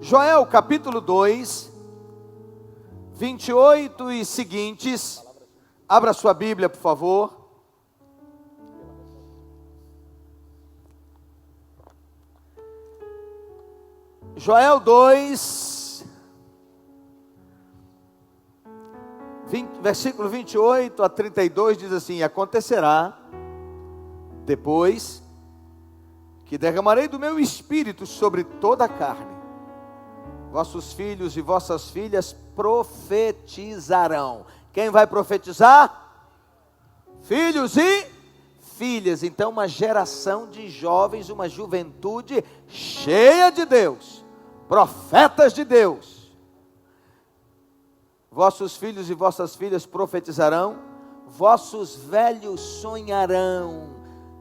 Joel capítulo 2, 28 e seguintes. Abra sua Bíblia, por favor. Joel 2, versículo 28 a 32 diz assim: acontecerá depois que derramarei do meu espírito sobre toda a carne, vossos filhos e vossas filhas profetizarão. Quem vai profetizar? Filhos e filhas. Então uma geração de jovens, uma juventude cheia de Deus, profetas de Deus. Vossos filhos e vossas filhas profetizarão, vossos velhos sonharão.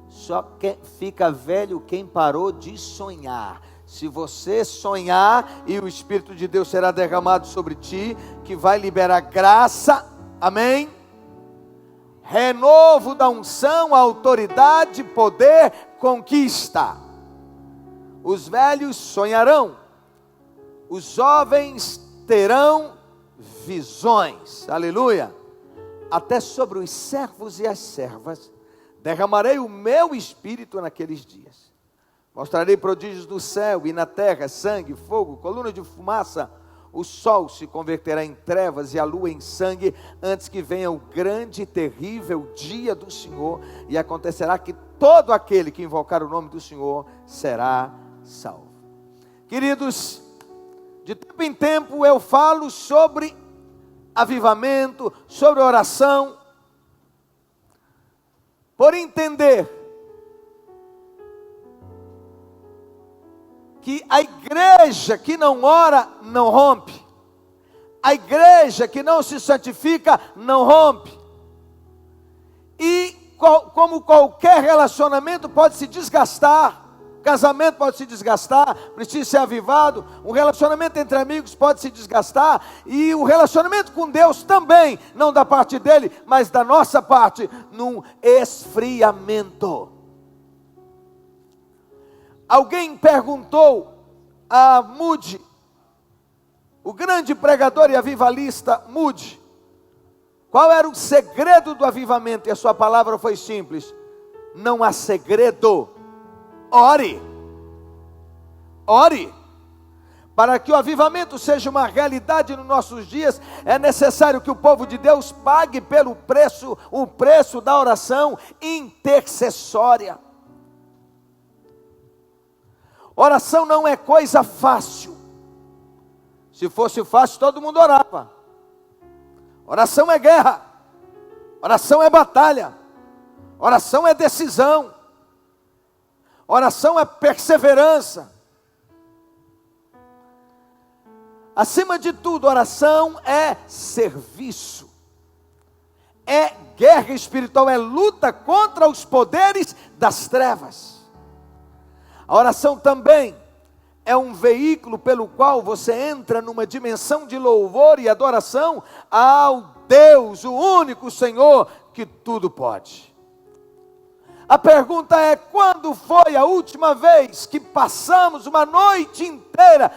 Só que fica velho quem parou de sonhar. Se você sonhar, e o Espírito de Deus será derramado sobre ti, que vai liberar graça, amém? Renovo da unção, autoridade, poder, conquista. Os velhos sonharão, os jovens terão visões, aleluia. Até sobre os servos e as servas derramarei o meu espírito naqueles dias. Mostrarei prodígios no céu e na terra, sangue, fogo, coluna de fumaça. O sol se converterá em trevas e a lua em sangue, antes que venha o grande e terrível dia do Senhor. E acontecerá que todo aquele que invocar o nome do Senhor será salvo. Queridos, de tempo em tempo eu falo sobre avivamento, sobre oração, por entender que a igreja que não ora, não rompe. A igreja que não se santifica, não rompe. E como qualquer relacionamento pode se desgastar, casamento pode se desgastar, precisa ser avivado, um relacionamento entre amigos pode se desgastar, e o relacionamento com Deus também, não da parte dele, mas da nossa parte, num esfriamento. Alguém perguntou a Moody, o grande pregador e avivalista Moody, qual era o segredo do avivamento, e a sua palavra foi simples: não há segredo. Ore, ore. Para que o avivamento seja uma realidade nos nossos dias, é necessário que o povo de Deus pague o preço da oração intercessória. Oração não é coisa fácil. Se fosse fácil, todo mundo orava. Oração é guerra, oração é batalha, oração é decisão, oração é perseverança. Acima de tudo, oração é serviço, é guerra espiritual, é luta contra os poderes das trevas. A oração também é um veículo pelo qual você entra numa dimensão de louvor e adoração ao Deus, o único Senhor que tudo pode. A pergunta é: quando foi a última vez que passamos uma noite inteira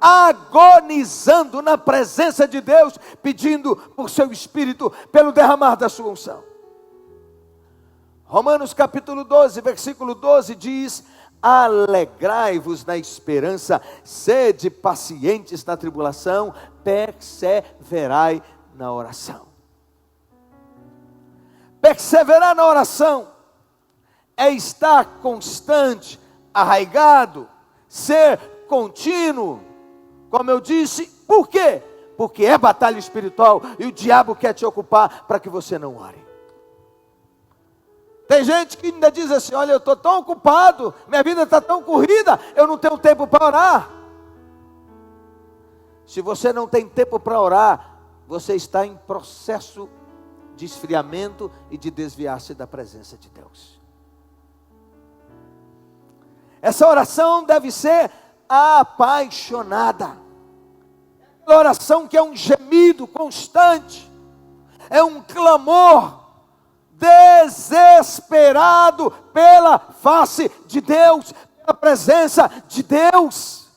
agonizando na presença de Deus, pedindo por seu Espírito, pelo derramar da sua unção? Romanos capítulo 12, versículo 12 diz: alegrai-vos na esperança, sede pacientes na tribulação, perseverai na oração. Perseverar na oração é estar constante, arraigado, ser contínuo. Como eu disse, por quê? Porque é batalha espiritual e o diabo quer te ocupar para que você não ore. Tem gente que ainda diz assim: olha, eu estou tão ocupado, minha vida está tão corrida, eu não tenho tempo para orar. Se você não tem tempo para orar, você está em processo de esfriamento e de desviar-se da presença de Deus. Essa oração deve ser apaixonada. A oração que é um gemido constante, é um clamor desesperado pela face de Deus, pela presença de Deus.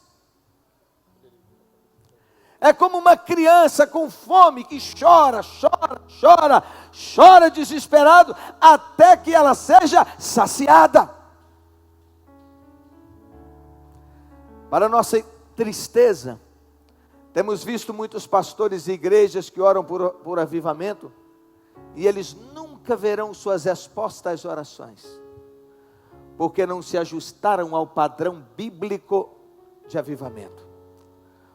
É como uma criança com fome que chora, chora, chora, chora desesperado até que ela seja saciada. Para nossa tristeza, temos visto muitos pastores e igrejas que oram por avivamento, e eles nunca verão suas respostas às orações, porque não se ajustaram ao padrão bíblico de avivamento.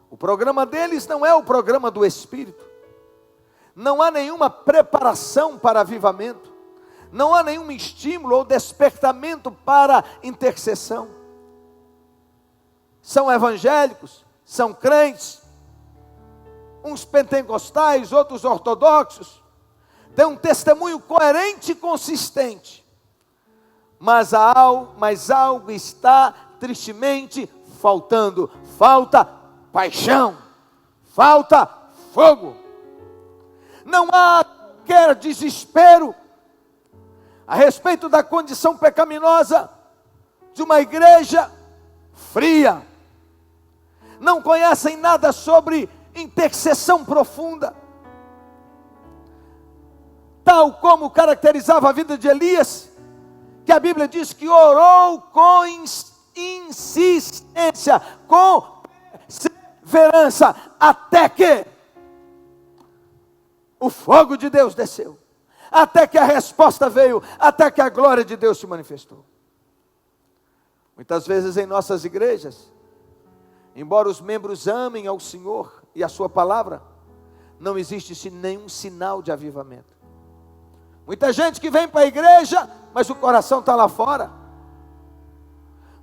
O programa deles não é o programa do Espírito. Não há nenhuma preparação para avivamento. Não há nenhum estímulo ou despertamento para intercessão. São evangélicos, são crentes, uns pentecostais, outros ortodoxos, têm um testemunho coerente e consistente, mas algo está tristemente faltando. Falta paixão, falta fogo. Não há qualquer desespero a respeito da condição pecaminosa de uma igreja fria. Não conhecem nada sobre intercessão profunda, tal como caracterizava a vida de Elias, que a Bíblia diz que orou com insistência, com perseverança, até que o fogo de Deus desceu, até que a resposta veio, até que a glória de Deus se manifestou. Muitas vezes em nossas igrejas, embora os membros amem ao Senhor e a sua palavra, não existe nenhum sinal de avivamento. Muita gente que vem para a igreja, mas o coração está lá fora.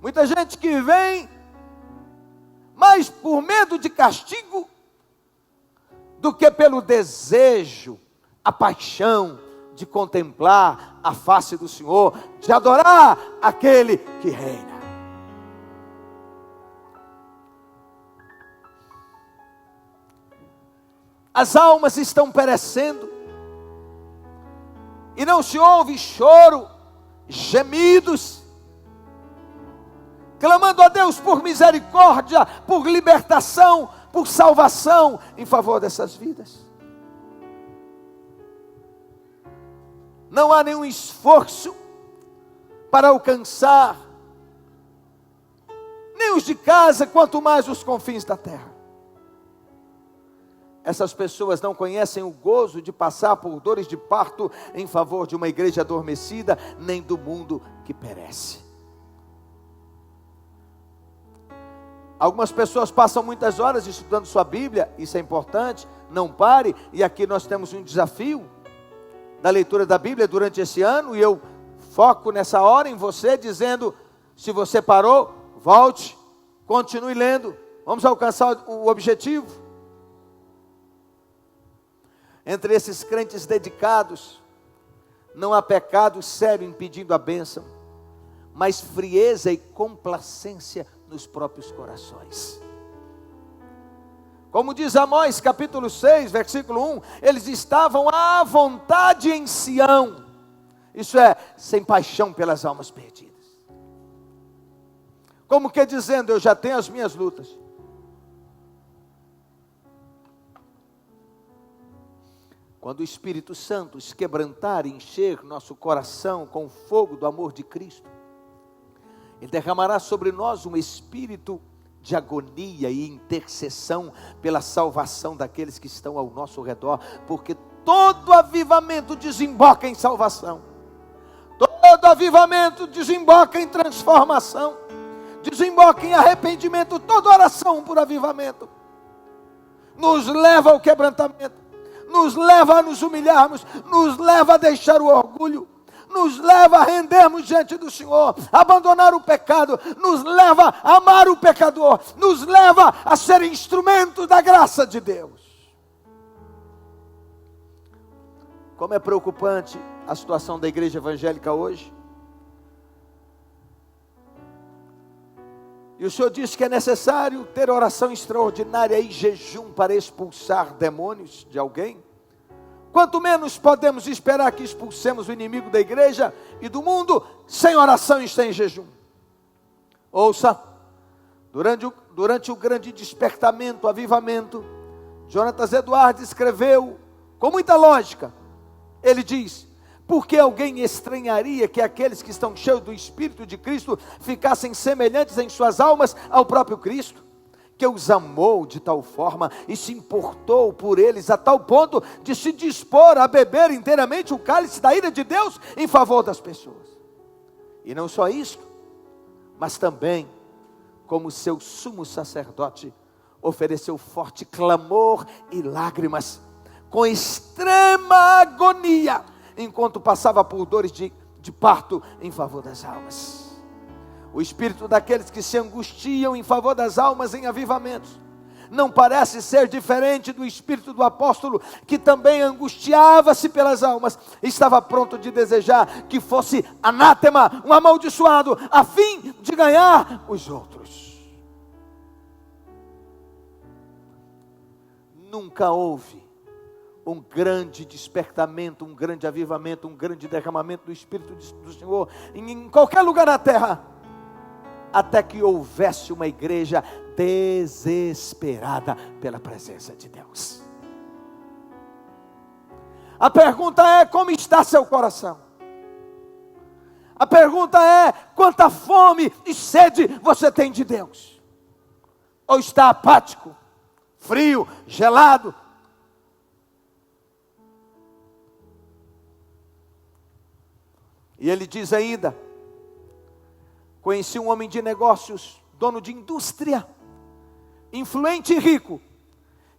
Muita gente que vem, mais por medo de castigo, do que pelo desejo, a paixão de contemplar a face do Senhor, de adorar aquele que reina. As almas estão perecendo, e não se ouve choro, gemidos, clamando a Deus por misericórdia, por libertação, por salvação em favor dessas vidas. Não há nenhum esforço para alcançar nem os de casa, quanto mais os confins da terra. Essas pessoas não conhecem o gozo de passar por dores de parto em favor de uma igreja adormecida, nem do mundo que perece. Algumas pessoas passam muitas horas estudando sua Bíblia, isso é importante, não pare, e aqui nós temos um desafio da leitura da Bíblia durante esse ano, e eu foco nessa hora em você, dizendo, se você parou, volte, continue lendo, vamos alcançar o objetivo. Entre esses crentes dedicados, não há pecado sério impedindo a bênção, mas frieza e complacência nos próprios corações. Como diz Amós capítulo 6, versículo 1, eles estavam à vontade em Sião, isso é, sem paixão pelas almas perdidas. Como que dizendo, eu já tenho as minhas lutas. Quando o Espírito Santo se quebrantar e encher nosso coração com o fogo do amor de Cristo, Ele derramará sobre nós um espírito de agonia e intercessão pela salvação daqueles que estão ao nosso redor, porque todo avivamento desemboca em salvação, todo avivamento desemboca em transformação, desemboca em arrependimento. Toda oração por avivamento nos leva ao quebrantamento, nos leva a nos humilharmos, nos leva a deixar o orgulho, nos leva a rendermos diante do Senhor, abandonar o pecado, nos leva a amar o pecador, nos leva a ser instrumento da graça de Deus. Como é preocupante a situação da igreja evangélica hoje. E o Senhor disse que é necessário ter oração extraordinária e jejum para expulsar demônios de alguém. Quanto menos podemos esperar que expulsemos o inimigo da igreja e do mundo sem oração e sem jejum. Ouça, durante o grande despertamento, avivamento, Jonatas Edwards escreveu com muita lógica. Ele diz: por que alguém estranharia que aqueles que estão cheios do Espírito de Cristo ficassem semelhantes em suas almas ao próprio Cristo, que os amou de tal forma e se importou por eles a tal ponto de se dispor a beber inteiramente o cálice da ira de Deus em favor das pessoas? E não só isso, mas também, como seu sumo sacerdote, ofereceu forte clamor e lágrimas, com extrema agonia, enquanto passava por dores de parto em favor das almas. O espírito daqueles que se angustiam em favor das almas em avivamentos não parece ser diferente do espírito do apóstolo, que também angustiava-se pelas almas, estava pronto de desejar que fosse anátema, um amaldiçoado, a fim de ganhar os outros. Nunca houve um grande despertamento, um grande avivamento, um grande derramamento do Espírito do Senhor em qualquer lugar da terra, até que houvesse uma igreja desesperada pela presença de Deus. A pergunta é: como está seu coração? A pergunta é: quanta fome e sede você tem de Deus? Ou está apático, frio, gelado? E ele diz ainda: conheci um homem de negócios, dono de indústria, influente e rico,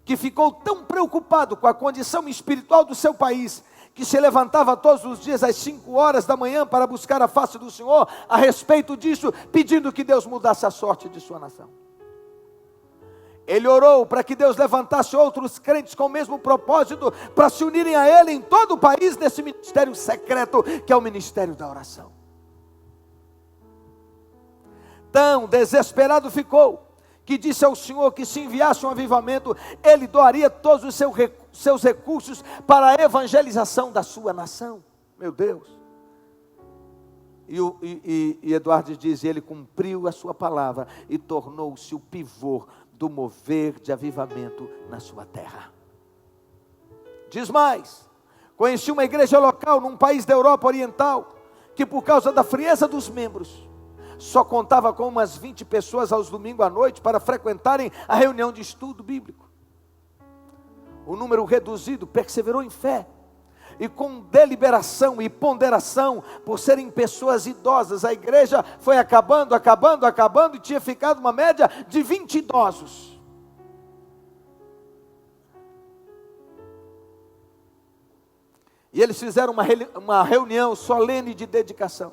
que ficou tão preocupado com a condição espiritual do seu país, que se levantava todos os dias às 5 horas da manhã para buscar a face do Senhor a respeito disso, pedindo que Deus mudasse a sorte de sua nação. Ele orou para que Deus levantasse outros crentes com o mesmo propósito, para se unirem a ele em todo o país, nesse ministério secreto, que é o ministério da oração. Tão desesperado ficou, que disse ao Senhor que se enviasse um avivamento, ele doaria todos os seus recursos para a evangelização da sua nação. Meu Deus! E Eduardo diz: ele cumpriu a sua palavra e tornou-se o pivô do mover de avivamento na sua terra. Diz mais: conheci uma igreja local num país da Europa Oriental, que por causa da frieza dos membros, só contava com umas 20 pessoas aos domingos à noite para frequentarem a reunião de estudo bíblico. O número reduzido perseverou em fé, e com deliberação e ponderação, por serem pessoas idosas, a igreja foi acabando, e tinha ficado uma média de 20 idosos. E eles fizeram uma reunião solene de dedicação,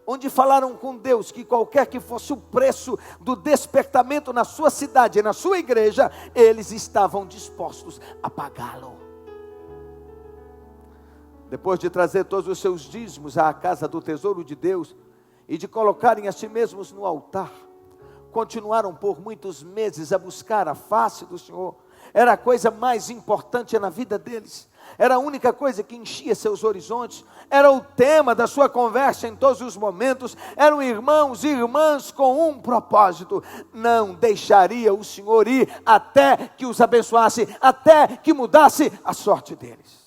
onde falaram com Deus que qualquer que fosse o preço do despertamento na sua cidade, na sua igreja, eles estavam dispostos a pagá-lo. Depois de trazer todos os seus dízimos à casa do tesouro de Deus, e de colocarem a si mesmos no altar, continuaram por muitos meses a buscar a face do Senhor. Era a coisa mais importante na vida deles, era a única coisa que enchia seus horizontes, era o tema da sua conversa em todos os momentos. Eram irmãos e irmãs com um propósito: não deixaria o Senhor ir até que os abençoasse, até que mudasse a sorte deles.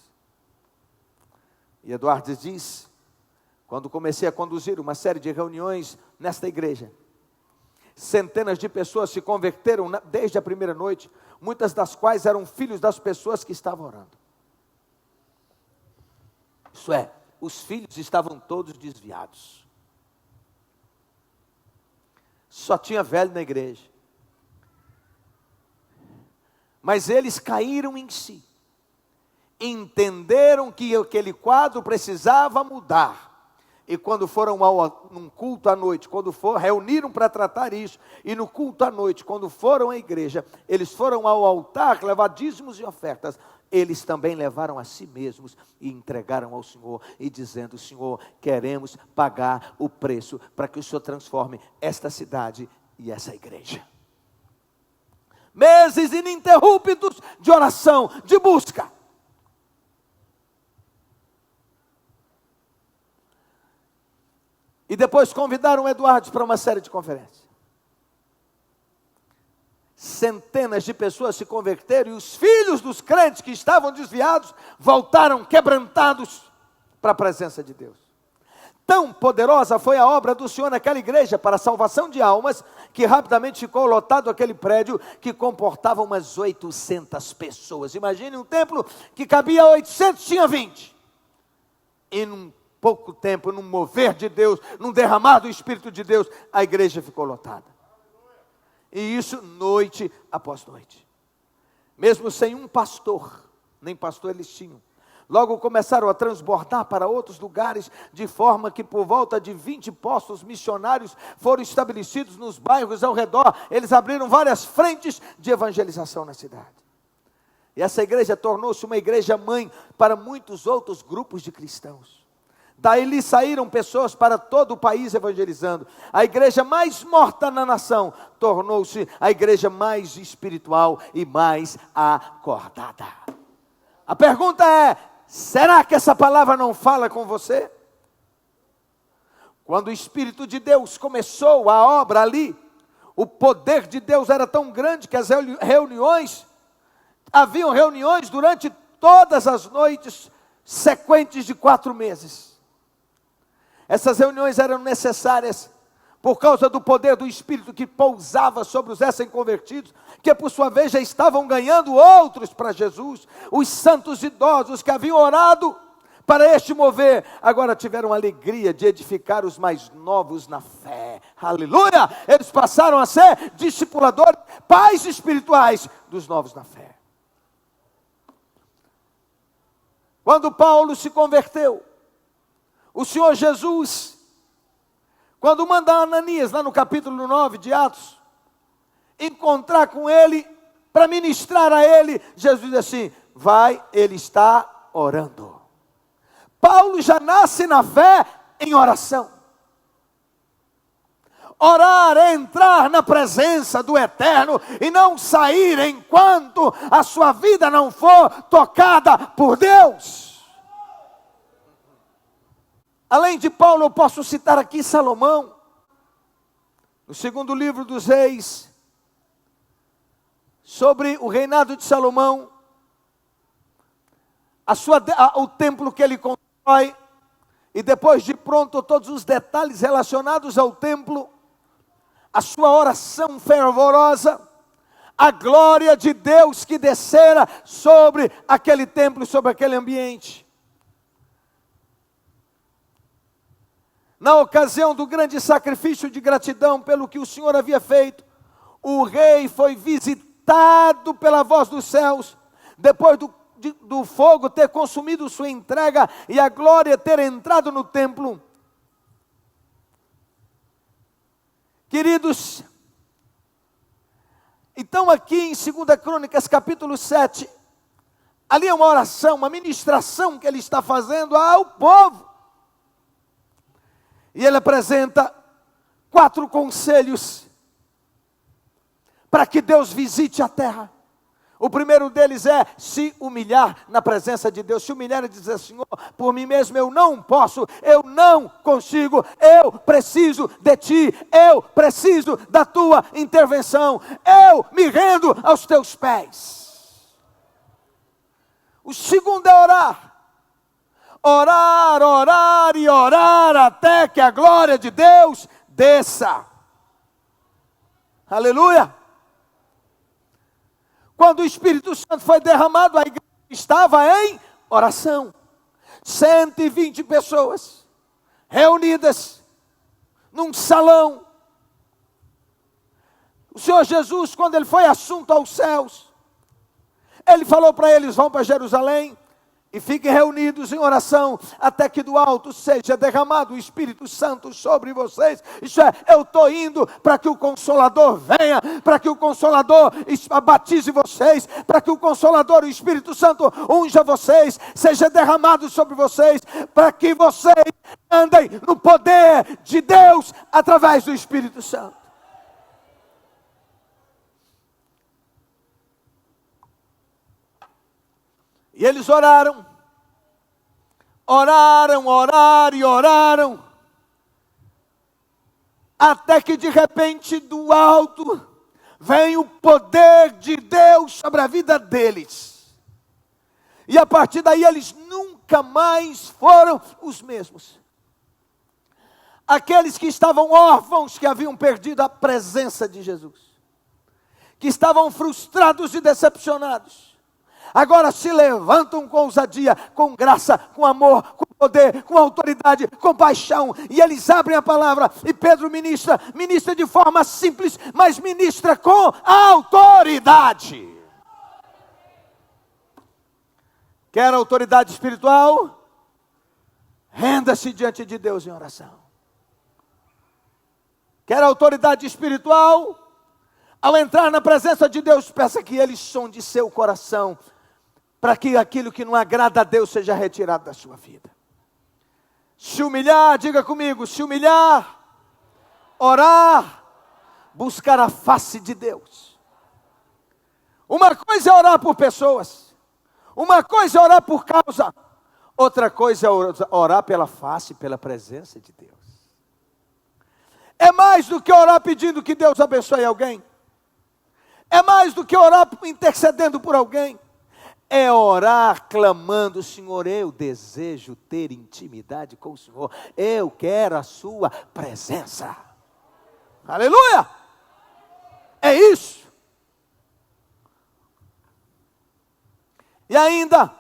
E Eduardo diz: quando comecei a conduzir uma série de reuniões nesta igreja, centenas de pessoas se converteram desde a primeira noite, muitas das quais eram filhos das pessoas que estavam orando. Isso é, os filhos estavam todos desviados. Só tinha velho na igreja. Mas eles caíram em si, entenderam que aquele quadro precisava mudar. E quando foram num culto à noite, reuniram para tratar isso, e no culto à noite, quando foram à igreja, eles foram ao altar levar dízimos e ofertas. Eles também levaram a si mesmos e entregaram ao Senhor, e dizendo: Senhor, queremos pagar o preço para que o Senhor transforme esta cidade e essa igreja. Meses ininterruptos de oração, de busca. E depois convidaram o Eduardo para uma série de conferências. centenas de pessoas se converteram, e os filhos dos crentes que estavam desviados voltaram quebrantados para a presença de Deus. Tão poderosa foi a obra do Senhor naquela igreja para a salvação de almas, que rapidamente ficou lotado aquele prédio que comportava umas 800 pessoas. Imagine um templo que cabia 800, tinha 20. E num pouco tempo, num mover de Deus, num derramar do Espírito de Deus, a igreja ficou lotada. E isso noite após noite. Mesmo sem um pastor, nem pastor eles tinham. Logo começaram a transbordar para outros lugares, de forma que por volta de 20 postos missionários foram estabelecidos nos bairros ao redor. Eles abriram várias frentes de evangelização na cidade. E essa igreja tornou-se uma igreja mãe para muitos outros grupos de cristãos. Daí lhe saíram pessoas para todo o país evangelizando. A igreja mais morta na nação tornou-se a igreja mais espiritual e mais acordada. A pergunta é: será que essa palavra não fala com você? Quando o Espírito de Deus começou a obra ali, o poder de Deus era tão grande que as haviam reuniões durante todas as noites, sequentes de 4 meses. Essas reuniões eram necessárias por causa do poder do Espírito que pousava sobre os recém-convertidos, que por sua vez já estavam ganhando outros para Jesus. Os santos idosos que haviam orado para este mover, agora tiveram a alegria de edificar os mais novos na fé. Aleluia! Eles passaram a ser discipuladores, pais espirituais dos novos na fé. Quando Paulo se converteu, o Senhor Jesus, quando manda Ananias, lá no capítulo 9 de Atos, encontrar com ele, para ministrar a ele, Jesus diz assim: vai, ele está orando. Paulo já nasce na fé em oração. Orar é entrar na presença do Eterno e não sair enquanto a sua vida não for tocada por Deus. Além de Paulo, eu posso citar aqui Salomão, no segundo livro dos Reis, sobre o reinado de Salomão, o templo que ele constrói, e depois de pronto todos os detalhes relacionados ao templo, a sua oração fervorosa, a glória de Deus que descera sobre aquele templo, sobre aquele ambiente. Na ocasião do grande sacrifício de gratidão pelo que o Senhor havia feito, o rei foi visitado pela voz dos céus, depois do fogo ter consumido sua entrega e a glória ter entrado no templo. Queridos, então aqui em 2 Crônicas capítulo 7, ali é uma oração, uma ministração que ele está fazendo ao povo. E ele apresenta 4 conselhos para que Deus visite a terra. O primeiro deles é se humilhar na presença de Deus. Se humilhar e dizer: Senhor, por mim mesmo eu não posso, eu não consigo, eu preciso de Ti, eu preciso da Tua intervenção, eu me rendo aos Teus pés. O segundo é orar. Orar, orar e orar até que a glória de Deus desça. Aleluia! Quando o Espírito Santo foi derramado, a igreja estava em oração. 120 pessoas reunidas num salão. O Senhor Jesus, quando ele foi assunto aos céus, ele falou para eles: vão para Jerusalém e fiquem reunidos em oração, até que do alto seja derramado o Espírito Santo sobre vocês. Isso é, eu estou indo para que o Consolador venha, para que o Consolador batize vocês, para que o Consolador, o Espírito Santo, unja vocês, seja derramado sobre vocês, para que vocês andem no poder de Deus, através do Espírito Santo. E eles oraram, oraram, até que de repente do alto vem o poder de Deus sobre a vida deles. E a partir daí eles nunca mais foram os mesmos. Aqueles que estavam órfãos, que haviam perdido a presença de Jesus, que estavam frustrados e decepcionados, agora se levantam com ousadia, com graça, com amor, com poder, com autoridade, com paixão, e eles abrem a palavra, e Pedro ministra de forma simples, mas ministra com autoridade. Quer autoridade espiritual? Renda-se diante de Deus em oração. Quer autoridade espiritual? Ao entrar na presença de Deus, peça que Ele sonde seu coração, para que aquilo que não agrada a Deus seja retirado da sua vida. Se humilhar, diga comigo, se humilhar, orar, buscar a face de Deus. Uma coisa é orar por pessoas, uma coisa é orar por causa, outra coisa é orar pela face, pela presença de Deus. É mais do que orar pedindo que Deus abençoe alguém. É mais do que orar intercedendo por alguém. É orar clamando: Senhor, eu desejo ter intimidade com o Senhor. Eu quero a sua presença. Aleluia! É isso. E ainda,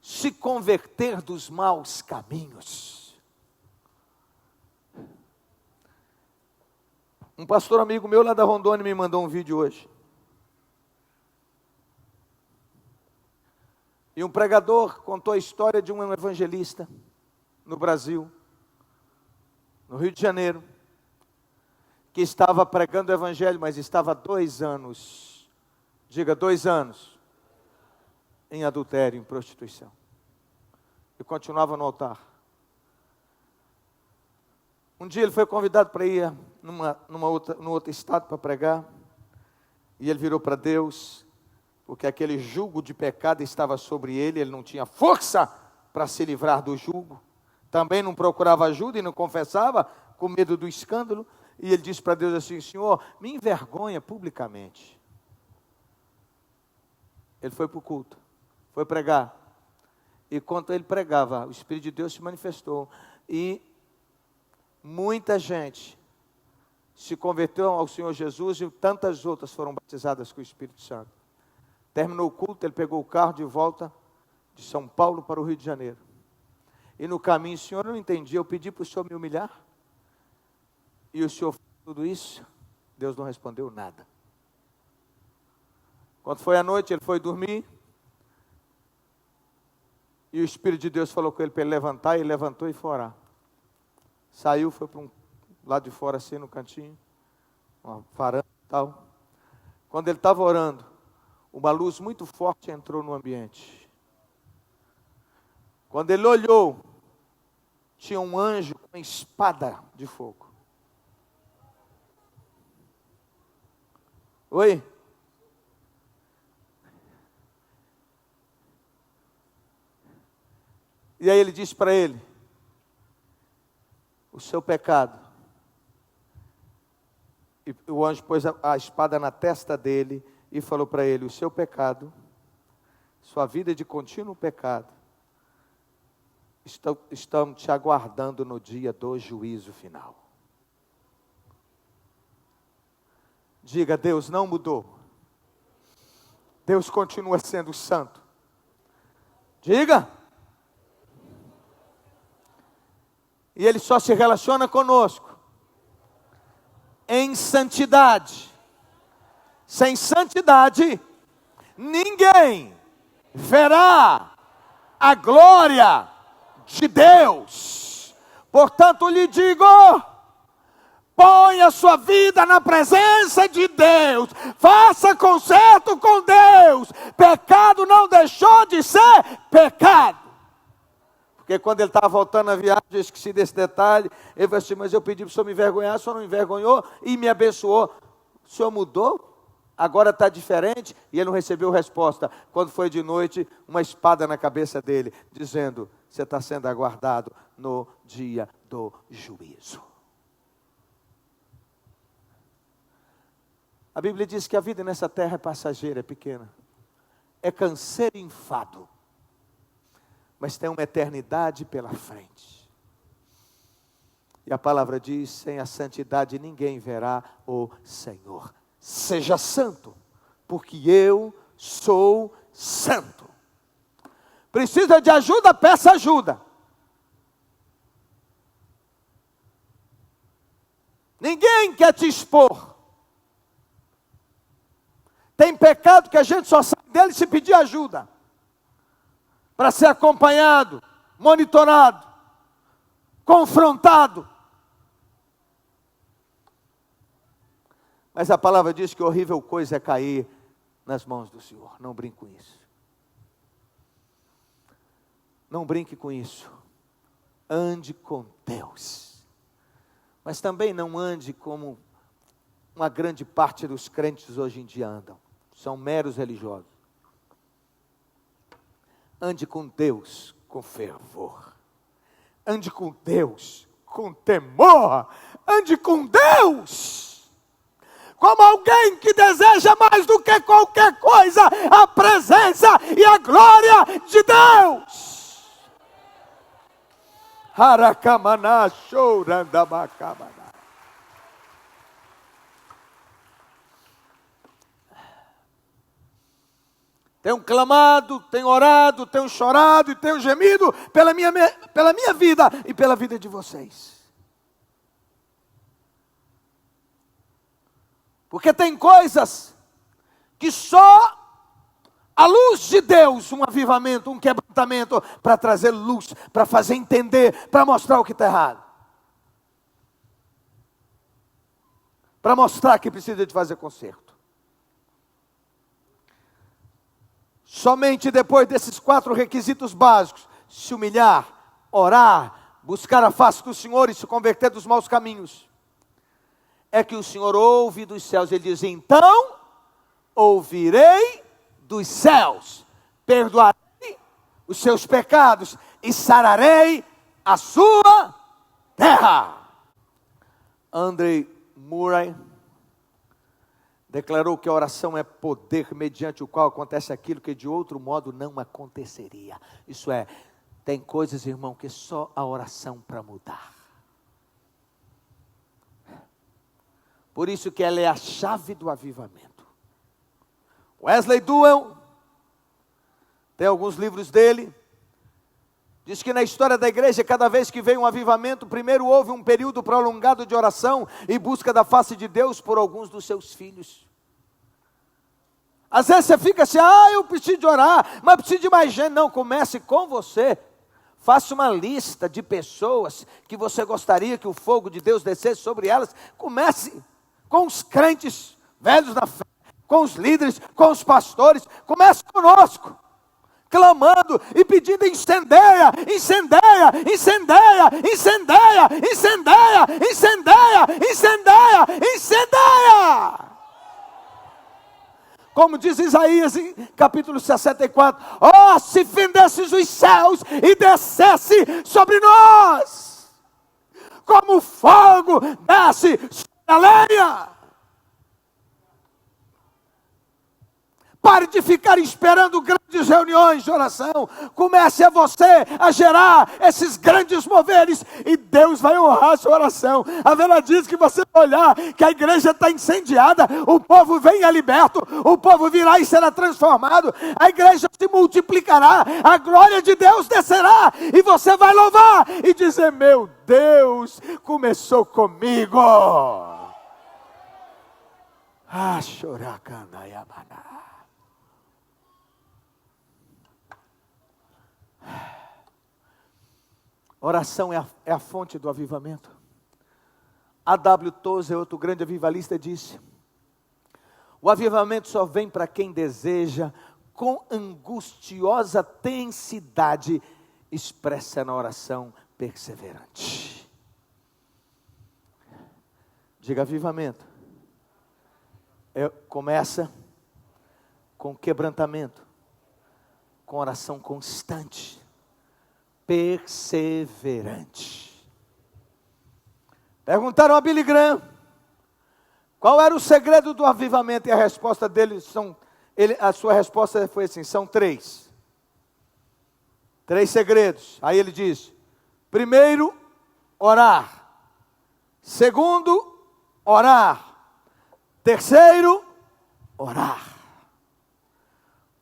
se converter dos maus caminhos. Um pastor amigo meu lá da Rondônia me mandou um vídeo hoje. E um pregador contou a história de um evangelista no Brasil, no Rio de Janeiro, que estava pregando o evangelho, mas estava há 2 anos, diga 2 anos, em adultério, em prostituição. E continuava no altar. Um dia ele foi convidado para ir num outro estado para pregar, e ele virou para Deus, porque aquele jugo de pecado estava sobre ele, ele não tinha força para se livrar do jugo, também não procurava ajuda e não confessava, com medo do escândalo, e ele disse para Deus assim: Senhor, me envergonha publicamente. Ele foi para o culto, foi pregar, e enquanto ele pregava, o Espírito de Deus se manifestou, e muita gente se converteu ao Senhor Jesus, e tantas outras foram batizadas com o Espírito Santo. Terminou o culto, ele pegou o carro de volta de São Paulo para o Rio de Janeiro. E no caminho: Senhor, eu não entendi, eu pedi para o Senhor me humilhar, e o Senhor fez tudo isso. Deus não respondeu nada. Quando foi à noite, ele foi dormir, e o Espírito de Deus falou com ele para ele levantar, e ele levantou e foi orar. Saiu, foi para um lado de fora assim, no cantinho, uma varanda e tal. Quando ele estava orando, uma luz muito forte entrou no ambiente. Quando ele olhou, tinha um anjo com uma espada de fogo. Oi? E aí ele disse para ele: o seu pecado. E o anjo pôs a espada na testa dele e falou para ele: o seu pecado, sua vida de contínuo pecado, estão te aguardando no dia do juízo final. Diga: Deus não mudou. Deus continua sendo santo. Diga. E Ele só se relaciona conosco em santidade. Sem santidade, ninguém verá a glória de Deus. Portanto, lhe digo: ponha sua vida na presença de Deus, faça concerto com Deus. Pecado não deixou de ser pecado. Porque quando ele estava voltando na viagem, eu esqueci desse detalhe, ele falou assim: mas eu pedi para o senhor me envergonhar, o senhor não envergonhou e me abençoou. O senhor mudou? Agora está diferente? E ele não recebeu resposta. Quando foi de noite, uma espada na cabeça dele, dizendo: você está sendo aguardado no dia do juízo. A Bíblia diz que a vida nessa terra é passageira, é pequena. É canseiro e enfado. Mas tem uma eternidade pela frente. E a palavra diz, sem a santidade ninguém verá o Senhor. Seja santo, porque eu sou santo. Precisa de ajuda, peça ajuda. Ninguém quer te expor. Tem pecado que a gente só sai dele se pedir ajuda. Para ser acompanhado, monitorado, confrontado. Mas a palavra diz que horrível coisa é cair nas mãos do Senhor. Não brinque com isso. Não brinque com isso. Ande com Deus. Mas também não ande como uma grande parte dos crentes hoje em dia andam. São meros religiosos. Ande com Deus com fervor. Ande com Deus com temor. Ande com Deus como alguém que deseja mais do que qualquer coisa a presença e a glória de Deus. Haracamaná, chorandabacabana. Tenho clamado, tenho orado, tenho chorado e tenho gemido pela minha vida e pela vida de vocês. Porque tem coisas que só a luz de Deus, um avivamento, um quebrantamento, para trazer luz, para fazer entender, para mostrar o que está errado. Para mostrar que precisa de fazer conserto. Somente depois desses 4 requisitos básicos, se humilhar, orar, buscar a face do Senhor e se converter dos maus caminhos, é que o Senhor ouve dos céus. Ele diz, então, ouvirei dos céus, perdoarei os seus pecados e sararei a sua terra. André Murray declarou que a oração é poder mediante o qual acontece aquilo que de outro modo não aconteceria. Isso é, tem coisas, irmão, que só a oração para mudar. Por isso que ela é a chave do avivamento. Wesley Duell, tem alguns livros dele, diz que na história da igreja, cada vez que vem um avivamento, primeiro houve um período prolongado de oração e busca da face de Deus por alguns dos seus filhos. Às vezes você fica assim, eu preciso de orar, mas preciso de mais gente. Não, comece com você. Faça uma lista de pessoas que você gostaria que o fogo de Deus descesse sobre elas. Comece com os crentes velhos na fé, com os líderes, com os pastores. Comece conosco, clamando e pedindo: incendeia, incendeia, incendeia, incendeia, incendeia, incendeia, incendeia, incendeia. Como diz Isaías em capítulo 64, se fendesses os céus e descesse sobre nós, como o fogo desce sobre a lenha. Pare de ficar esperando grandes reuniões de oração. Comece a você a gerar esses grandes moveres e Deus vai honrar a sua oração. A Vera diz que você vai olhar que a igreja está incendiada, o povo vem a liberto, o povo virá e será transformado, a igreja se multiplicará, a glória de Deus descerá e você vai louvar e dizer: meu Deus, começou comigo. Choracanaiabaná. Oração é a fonte do avivamento. A.W. Tozer, outro grande avivalista, disse: o avivamento só vem para quem deseja, com angustiosa tensidade, expressa na oração perseverante. Diga: avivamento começa com quebrantamento, com oração constante, perseverante. Perguntaram a Billy Graham Qual era o segredo do avivamento? E a resposta dele a sua resposta foi assim: são três. Três segredos. Aí ele diz: primeiro, orar. Segundo, orar. Terceiro, orar.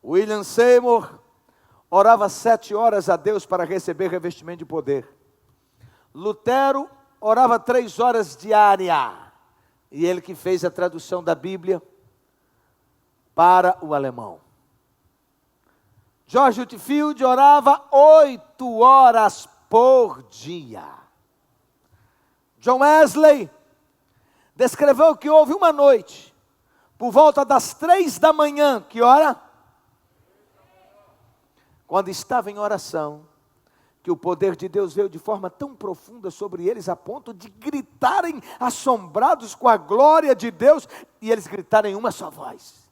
William Seymour orava 7 horas a Deus para receber revestimento de poder. Lutero orava 3 horas diária. E ele que fez a tradução da Bíblia para o alemão. George Whitefield orava 8 horas por dia. John Wesley descreveu que houve uma noite, por volta das 3 da manhã, que hora? Quando estava em oração, que o poder de Deus veio de forma tão profunda sobre eles, a ponto de gritarem assombrados com a glória de Deus, e eles gritaram em uma só voz.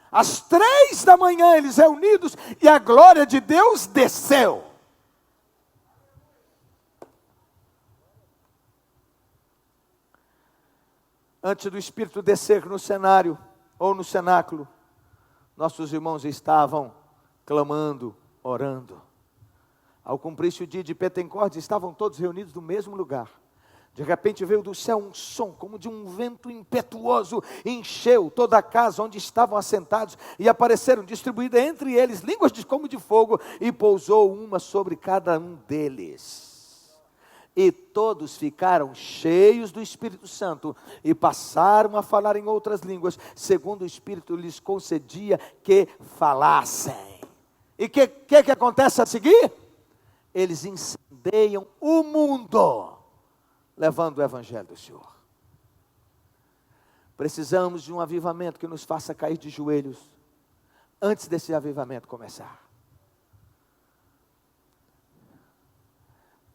Às 3 da manhã, eles reunidos, e a glória de Deus desceu. Antes do Espírito descer no cenário, ou no cenáculo, nossos irmãos estavam clamando, orando. Ao cumprir-se o dia de Pentecostes, estavam todos reunidos no mesmo lugar. De repente veio do céu um som, como de um vento impetuoso, encheu toda a casa onde estavam assentados, e apareceram distribuídas entre eles línguas como de fogo, e pousou uma sobre cada um deles. E todos ficaram cheios do Espírito Santo, e passaram a falar em outras línguas, segundo o Espírito lhes concedia que falassem. E o que acontece a seguir? Eles incendeiam o mundo, levando o Evangelho do Senhor. Precisamos de um avivamento que nos faça cair de joelhos, antes desse avivamento começar.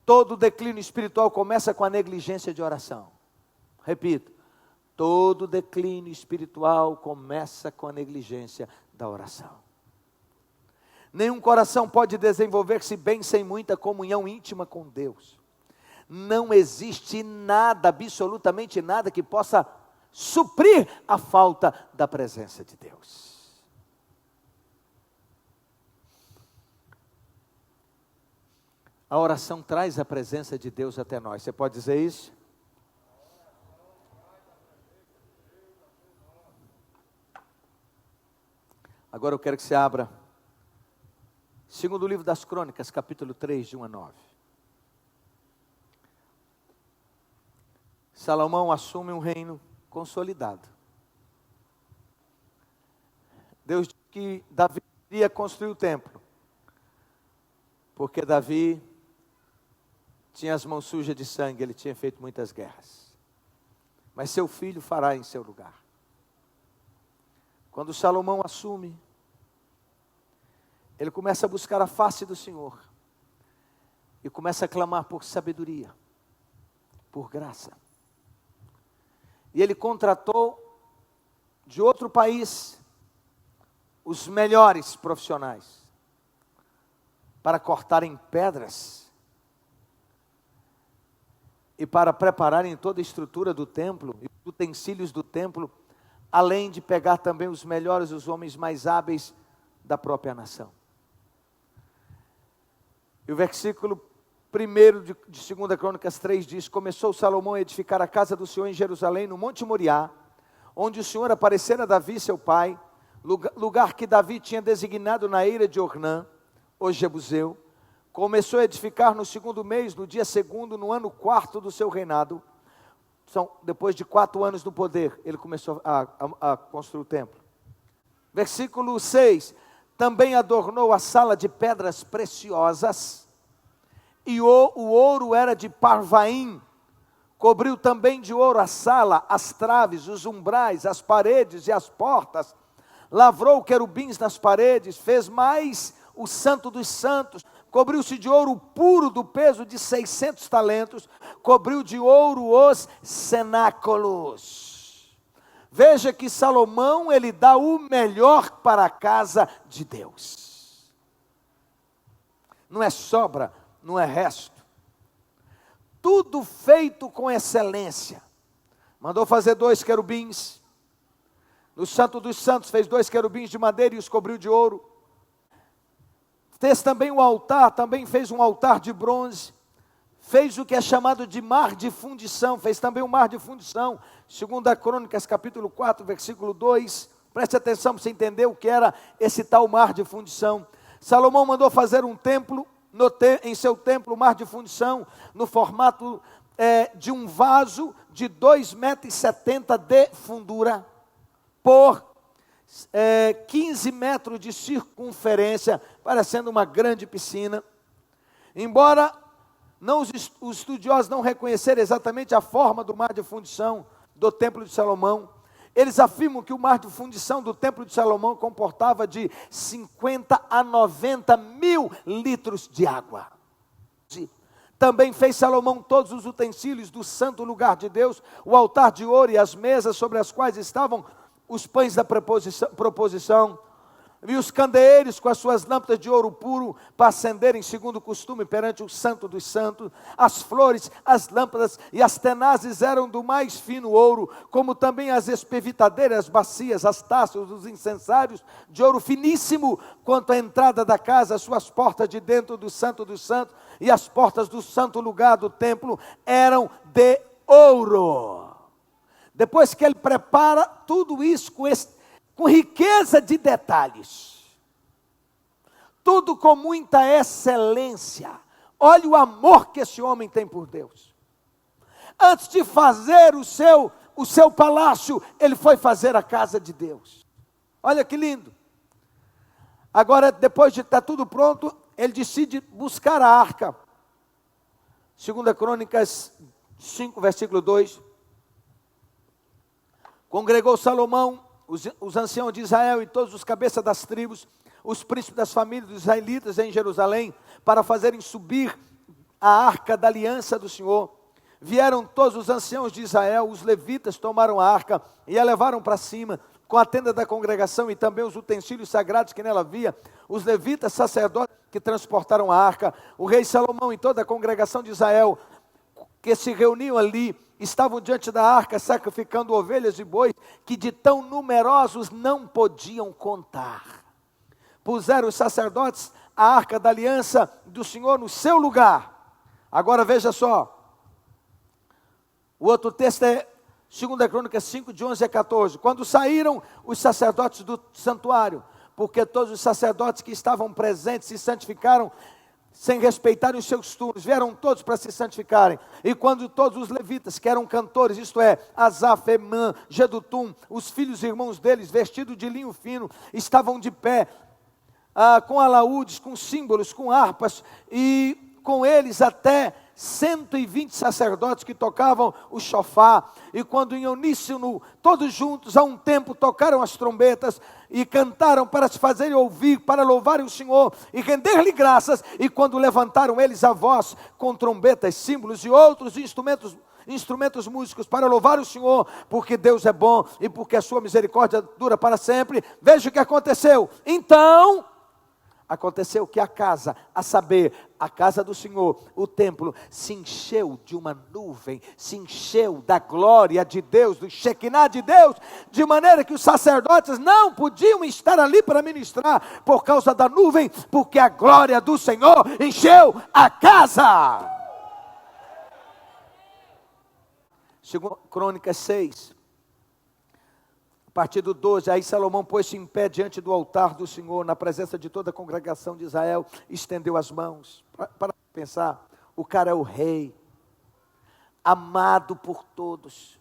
Todo declínio espiritual começa com a negligência de oração. Repito, todo declínio espiritual começa com a negligência da oração. Nenhum coração pode desenvolver-se bem sem muita comunhão íntima com Deus. Não existe nada, absolutamente nada, que possa suprir a falta da presença de Deus. A oração traz a presença de Deus até nós. Você pode dizer isso? Agora eu quero que você abra segundo livro das Crônicas, capítulo 3, de 1 a 9. Salomão assume um reino consolidado. Deus disse que Davi iria construir o templo, porque Davi tinha as mãos sujas de sangue, ele tinha feito muitas guerras. Mas seu filho fará em seu lugar. Quando Salomão assume, ele começa a buscar a face do Senhor, e começa a clamar por sabedoria, por graça. E ele contratou de outro país os melhores profissionais para cortarem pedras e para prepararem toda a estrutura do templo e utensílios do templo, além de pegar também os melhores, os homens mais hábeis da própria nação. E o versículo 1 de 2 Crônicas 3 diz: começou Salomão a edificar a casa do Senhor em Jerusalém, no Monte Moriá, onde o Senhor aparecera a Davi seu pai, lugar que Davi tinha designado na eira de Ornã, o Jebuseu. Começou a edificar no 2º mês, no dia 2º, no ano 4º do seu reinado. Depois de 4 anos no poder, ele começou a construir o templo. Versículo 6, também adornou a sala de pedras preciosas, e o ouro era de Parvaim. Cobriu também de ouro a sala, as traves, os umbrais, as paredes e as portas. Lavrou querubins nas paredes, fez mais o santo dos santos. Cobriu-se de ouro puro do peso de 600 talentos. Cobriu de ouro os cenáculos. Veja que Salomão, ele dá o melhor para a casa de Deus. Não é sobra, não é resto. Tudo feito com excelência. Mandou fazer 2 querubins. No Santo dos Santos fez 2 querubins de madeira e os cobriu de ouro. Fez também um altar, também fez um altar de bronze. Fez o que é chamado de mar de fundição, fez também um mar de fundição. 2 Crônicas, capítulo 4, versículo 2. Preste atenção para você entender o que era esse tal mar de fundição. Salomão mandou fazer um templo, em seu templo, mar de fundição, no formato de um vaso de 2,70 m de fundura, por 15 metros de circunferência, parecendo uma grande piscina. Embora os estudiosos não reconhecerem exatamente a forma do mar de fundição do templo de Salomão, eles afirmam que o mar de fundição do templo de Salomão comportava de 50 a 90 mil litros de água. Também fez Salomão todos os utensílios do santo lugar de Deus, o altar de ouro e as mesas sobre as quais estavam os pães da proposição, e os candeeiros com as suas lâmpadas de ouro puro, para acenderem segundo o costume perante o santo dos santos. As flores, as lâmpadas e as tenazes eram do mais fino ouro, como também as espevitadeiras, as bacias, as taças, os incensários de ouro finíssimo. Quanto à entrada da casa, as suas portas de dentro do santo dos santos e as portas do santo lugar do templo eram de ouro. Depois que ele prepara tudo isso com riqueza de detalhes, tudo com muita excelência. Olha o amor que esse homem tem por Deus. Antes de fazer o seu palácio, ele foi fazer a casa de Deus. Olha que lindo. Agora, depois de estar tudo pronto, ele decide buscar a arca. 2 Crônicas 5, versículo 2. Congregou Salomão os anciãos de Israel e todos os cabeças das tribos, os príncipes das famílias dos israelitas em Jerusalém, para fazerem subir a arca da aliança do Senhor. Vieram todos os anciãos de Israel, os levitas tomaram a arca e a levaram para cima, com a tenda da congregação e também os utensílios sagrados que nela havia. Os levitas, sacerdotes que transportaram a arca, o rei Salomão e toda a congregação de Israel, que se reuniam ali, estavam diante da arca sacrificando ovelhas e bois, que de tão numerosos não podiam contar. Puseram os sacerdotes a arca da aliança do Senhor no seu lugar. Agora veja só, o outro texto é 2 Crônicas 5, de 11 a 14. Quando saíram os sacerdotes do santuário, porque todos os sacerdotes que estavam presentes se santificaram, sem respeitarem os seus turnos, vieram todos para se santificarem. E quando todos os levitas, que eram cantores, isto é, Asaf, Emã, Jedutum, os filhos e irmãos deles, vestidos de linho fino, estavam de pé, com alaúdes, com símbolos, com harpas, e com eles até 120 sacerdotes que tocavam o chofar, e quando em uníssono, todos juntos, a um tempo, tocaram as trombetas, e cantaram para se fazerem ouvir, para louvarem o Senhor, e render-lhe graças, e quando levantaram eles a voz, com trombetas, símbolos e outros instrumentos músicos, para louvar o Senhor, porque Deus é bom, e porque a sua misericórdia dura para sempre. Veja o que aconteceu. Então aconteceu que a casa, a saber, a casa do Senhor, o templo, se encheu de uma nuvem, se encheu da glória de Deus, do Shekinah de Deus, de maneira que os sacerdotes não podiam estar ali para ministrar, por causa da nuvem, porque a glória do Senhor encheu a casa. 2 Crônicas 6, a partir do 12, aí Salomão pôs-se em pé diante do altar do Senhor, na presença de toda a congregação de Israel, estendeu as mãos. Para pensar, o cara é o rei, amado por todos.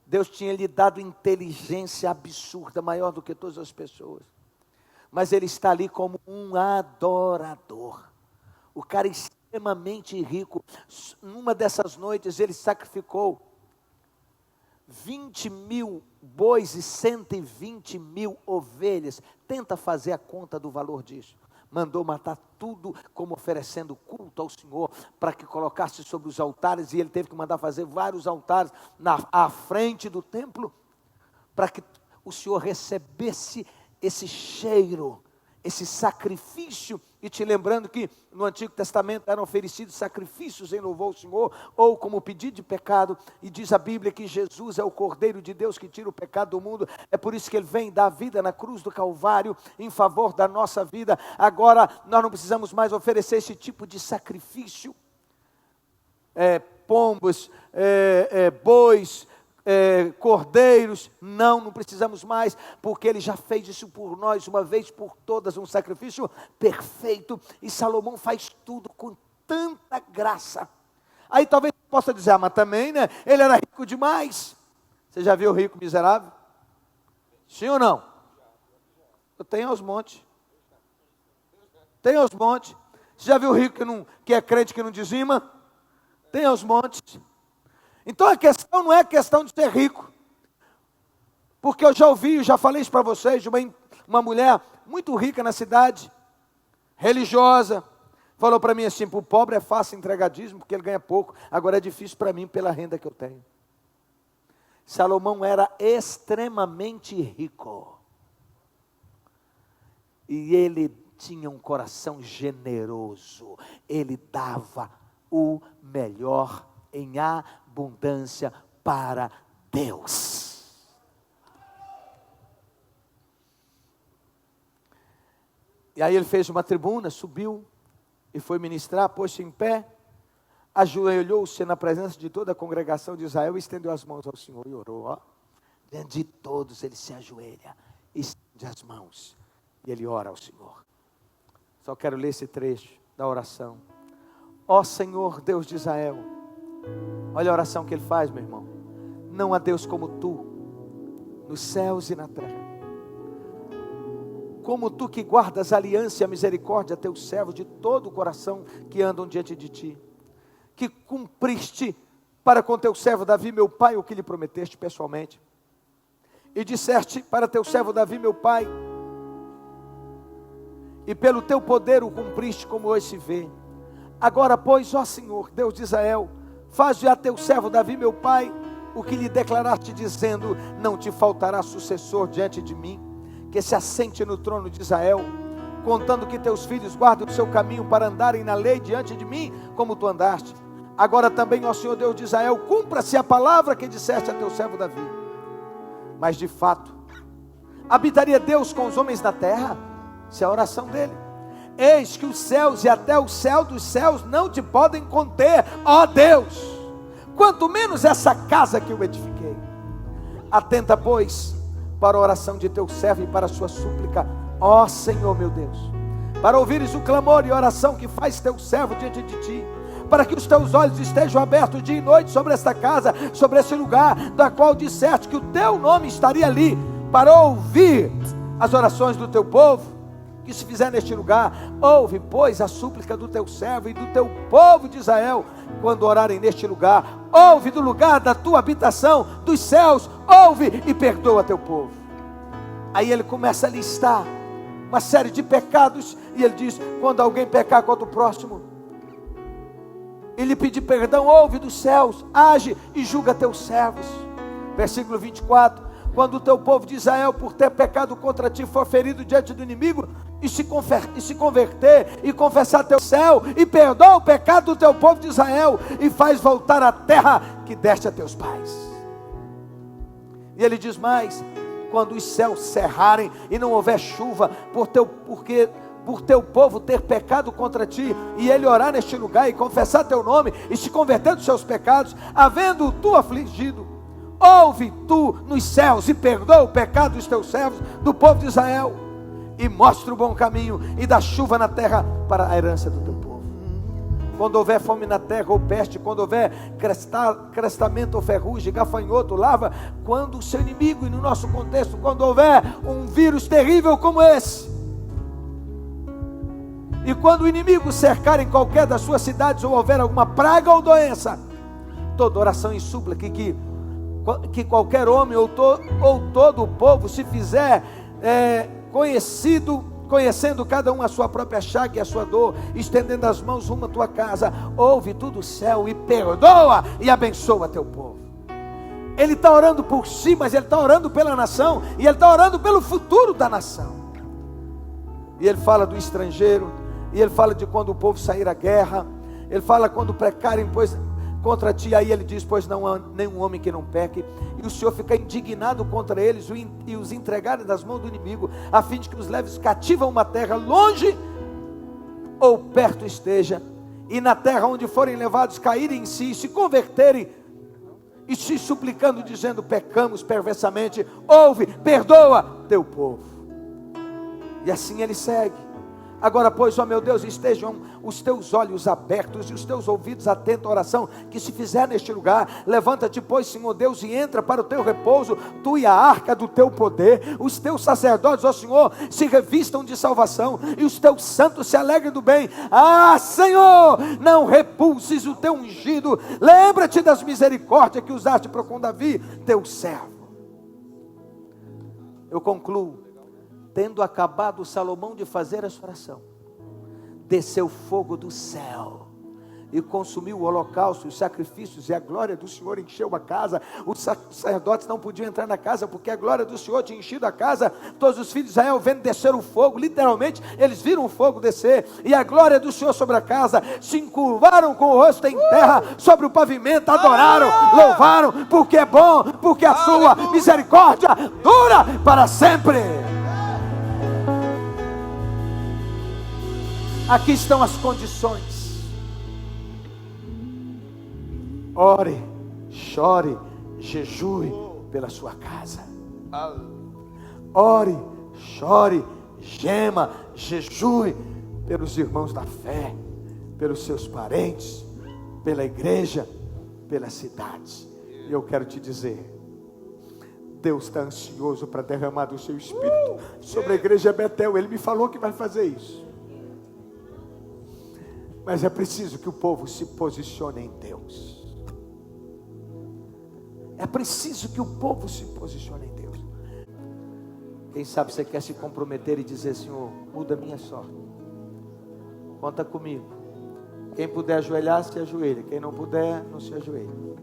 Deus tinha lhe dado inteligência absurda, maior do que todas as pessoas. Mas ele está ali como um adorador. O cara é extremamente rico. Numa dessas noites ele sacrificou 20 mil bois e 120 mil ovelhas. Tenta fazer a conta do valor disso. Mandou matar tudo, como oferecendo culto ao Senhor, para que colocasse sobre os altares, e ele teve que mandar fazer vários altares à frente do templo, para que o Senhor recebesse esse cheiro, esse sacrifício, e te lembrando que no Antigo Testamento eram oferecidos sacrifícios em louvor ao Senhor, ou como pedido de pecado, e diz a Bíblia que Jesus é o Cordeiro de Deus que tira o pecado do mundo, é por isso que Ele vem dar vida na cruz do Calvário, em favor da nossa vida. Agora nós não precisamos mais oferecer esse tipo de sacrifício, pombos, bois, cordeiros, não precisamos mais, porque Ele já fez isso por nós, uma vez por todas, um sacrifício perfeito, e Salomão faz tudo com tanta graça. Aí talvez possa dizer, mas também, né, ele era rico demais. Você já viu o rico miserável? Sim ou não? Eu tenho aos montes. Tem aos montes. Você já viu o rico que é crente que não dizima? Tem aos montes. Então a questão não é questão de ser rico, porque eu já ouvi, já falei isso para vocês, de uma mulher muito rica na cidade, religiosa, falou para mim assim, para o pobre é fácil entregar dízimo, porque ele ganha pouco, agora é difícil para mim pela renda que eu tenho. Salomão era extremamente rico, e ele tinha um coração generoso, ele dava o melhor em abundância para Deus. E aí ele fez uma tribuna, subiu e foi ministrar, pôs-se em pé, ajoelhou-se na presença de toda a congregação de Israel e estendeu as mãos ao Senhor e orou. Ó. Diante de todos ele se ajoelha, estende as mãos e ele ora ao Senhor. Só quero ler esse trecho da oração. Ó Senhor, Deus de Israel, olha a oração que ele faz, meu irmão. Não há Deus como tu, nos céus e na terra. Como tu que guardas a aliança e a misericórdia a teus servos de todo o coração que andam diante de ti. Que cumpriste para com teu servo Davi, meu pai, o que lhe prometeste pessoalmente. E disseste para teu servo Davi, meu pai, e pelo teu poder o cumpriste como hoje se vê. Agora, pois, ó Senhor, Deus de Israel, faz a teu servo Davi, meu pai, o que lhe declaraste, dizendo, não te faltará sucessor diante de mim, que se assente no trono de Israel, contando que teus filhos guardem o seu caminho para andarem na lei diante de mim, como tu andaste. Agora também, ó Senhor Deus de Israel, cumpra-se a palavra que disseste a teu servo Davi. Mas de fato, habitaria Deus com os homens da terra? Essa é a oração dele. Eis que os céus e até o céu dos céus não te podem conter, ó Deus, quanto menos essa casa que eu edifiquei. Atenta, pois, para a oração de teu servo e para a sua súplica, ó Senhor meu Deus, para ouvires o clamor e oração que faz teu servo diante de ti, para que os teus olhos estejam abertos dia e noite sobre esta casa, sobre esse lugar, da qual disseste que o teu nome estaria ali, para ouvir as orações do teu povo, que se fizer neste lugar. Ouve, pois, a súplica do teu servo e do teu povo de Israel, quando orarem neste lugar. Ouve do lugar da tua habitação, dos céus, ouve e perdoa teu povo. Aí ele começa a listar uma série de pecados, e ele diz, quando alguém pecar contra o próximo, e lhe pedir perdão, ouve dos céus, age e julga teus servos. Versículo 24, quando o teu povo de Israel, por ter pecado contra ti, for ferido diante do inimigo, e se converter, e confessar teu céu, e perdoa o pecado do teu povo de Israel, e faz voltar a terra que deste a teus pais. E ele diz mais, quando os céus cerrarem, e não houver chuva, porque por teu povo ter pecado contra ti, e ele orar neste lugar, e confessar teu nome, e se converter dos seus pecados, havendo tu afligido, ouve tu nos céus, e perdoa o pecado dos teus servos, do povo de Israel, e mostra o bom caminho, e dá chuva na terra, para a herança do teu povo. Quando houver fome na terra, ou peste, quando houver crestamento, ou ferrugem, gafanhoto, larva, quando o seu inimigo, e no nosso contexto, quando houver um vírus terrível como esse, e quando o inimigo cercar em qualquer das suas cidades, ou houver alguma praga ou doença, toda oração e súplica que qualquer homem ou todo o povo se fizer conhecendo cada um a sua própria chaga e a sua dor, estendendo as mãos rumo à tua casa, ouve tudo o céu e perdoa e abençoa teu povo. Ele está orando por si, mas ele está orando pela nação, e ele está orando pelo futuro da nação. E ele fala do estrangeiro, e ele fala de quando o povo sair à guerra, ele fala quando pecarem, pois contra ti, aí ele diz, pois não há nenhum homem que não peque, e o Senhor fica indignado contra eles, e os entregarem das mãos do inimigo, a fim de que os leves cativam uma terra longe, ou perto esteja, e na terra onde forem levados, caírem em si, se converterem, e se suplicando, dizendo, pecamos perversamente, ouve, perdoa teu povo. E assim ele segue. Agora, pois, ó meu Deus, estejam os teus olhos abertos e os teus ouvidos atentos à oração que se fizer neste lugar. Levanta-te, pois, Senhor Deus, e entra para o teu repouso, tu e a arca do teu poder. Os teus sacerdotes, ó Senhor, se revistam de salvação, e os teus santos se alegrem do bem. Ah, Senhor, não repulses o teu ungido. Lembra-te das misericórdias que usaste para com Davi, teu servo. Eu concluo. Tendo acabado Salomão de fazer essa oração, desceu fogo do céu e consumiu o holocausto, os sacrifícios, e a glória do Senhor encheu a casa. Os sacerdotes não podiam entrar na casa, porque a glória do Senhor tinha enchido a casa. Todos os filhos de Israel vendo descer o fogo, literalmente eles viram o fogo descer, e a glória do Senhor sobre a casa, se encurvaram com o rosto em terra, sobre o pavimento, adoraram, louvaram, porque é bom, porque a sua misericórdia dura para sempre. Aqui estão as condições. Ore, chore, jejue pela sua casa. Ore, chore, gema, jejue pelos irmãos da fé, pelos seus parentes, pela igreja, pela cidade. E eu quero te dizer, Deus está ansioso para derramar do seu Espírito sobre a igreja Betel. Ele me falou que vai fazer isso. Mas é preciso que o povo se posicione em Deus. É preciso que o povo se posicione em Deus. Quem sabe você quer se comprometer e dizer, Senhor, muda a minha sorte. Conta comigo. Quem puder ajoelhar, se ajoelha. Quem não puder, não se ajoelha.